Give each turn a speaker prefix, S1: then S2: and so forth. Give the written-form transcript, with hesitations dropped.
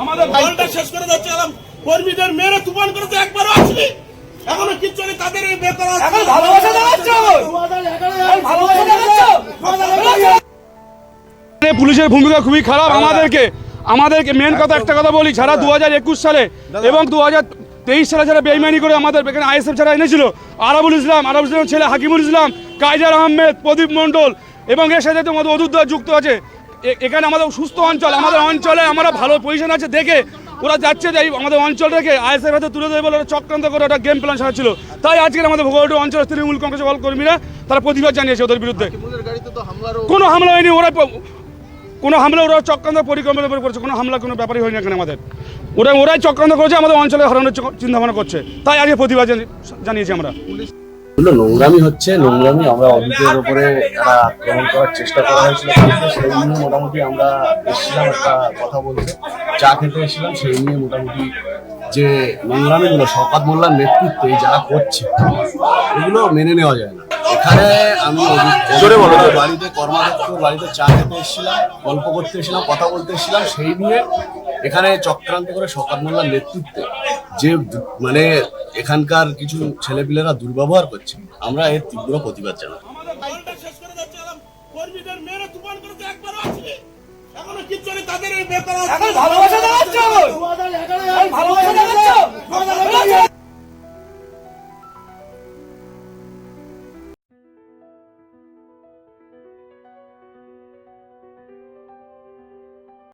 S1: আমাদের দলটা শেষ করে যাচ্ছে, কর্মীদের মেরে তুফান করে তো একবারও আসেনি, এখনো কিচ্ছু নেই। তাদের এই বেকার
S2: পুলিশের ভূমিকা খুবই খারাপ। আমাদেরকে মেন কথা একটা কথা বলি, যারা 2021 সালে এবং 2023 সালে যারা বেইমানি করে আমাদের এখানে আইএসএফ যারা এনেছিল, আরাবুল ইসলাম ছেলে হাকিমুল ইসলাম, কাইজার আহমেদ, প্রদীপ মণ্ডল এবং এর সাথে আমাদের অদুদ্দা যুক্ত আছে। এখানে আমাদের সুস্থ অঞ্চল, আমাদের অঞ্চলে আমরা ভালো পজিশন আছে দেখে ওরা যাচ্ছে যে আমাদের অঞ্চলটাকে আইএসএফ হাতে তুলে দেবে বলে ওরা চক্রান্ত করে ওটা গেম প্ল্যান সাজাচ্ছিল। তাই আজকে আমাদের ভোগড় অঞ্চলের তৃণমূল কংগ্রেস কর্মীরা তারা প্রতিবাদ জানিয়েছে ওদের বিরুদ্ধে। কোনো হামলা হয়নি, ওরা চক্রান্ত পরিকল্পনা করেছে, কোনো হামলা কোনো ব্যাপারই হয়নি এখানে আমাদের। ওরাই চক্রান্ত করেছে, আমাদের অঞ্চলে হারানোর চিন্তা ভাবনা করছে, তাই আজকে প্রতিবাদ জানিয়েছি আমরা।
S3: নোংরামি হচ্ছে, নোংরামি আমরা অভিযোগের উপরে আক্রমণ করার চেষ্টা করা হয়েছিল, সেই নিয়ে মোটামুটি আমরা এসেছিলাম একটা কথা বলতে, চা খেতে এসেছিলাম। সেই নিয়ে মোটামুটি যে নোংরামিগুলো শওকত মোল্লার নেতৃত্বে যারা করছে এগুলো মেনে নেওয়া যায় না। এখানে আমি বাড়িতে কর্মাধ্যক্ষ বাড়িতে চা খেতে এসেছিলাম, গল্প করতে এসেছিলাম, কথা বলতে এসেছিলাম। সেই নিয়ে এখানে চক্রান্ত করে শওকত মোল্লার নেতৃত্বে যে মানে এখানকার কিছু ছেলেপিলেরা দুর্ব্যবহার করছে, আমরা এর তীব্র প্রতিবাদ জানাই।
S1: কর্মীদের মেরে তুফান করে তো একবারও আসেনি, এখনো কিচ্ছু নেই। তাদের এই বেকার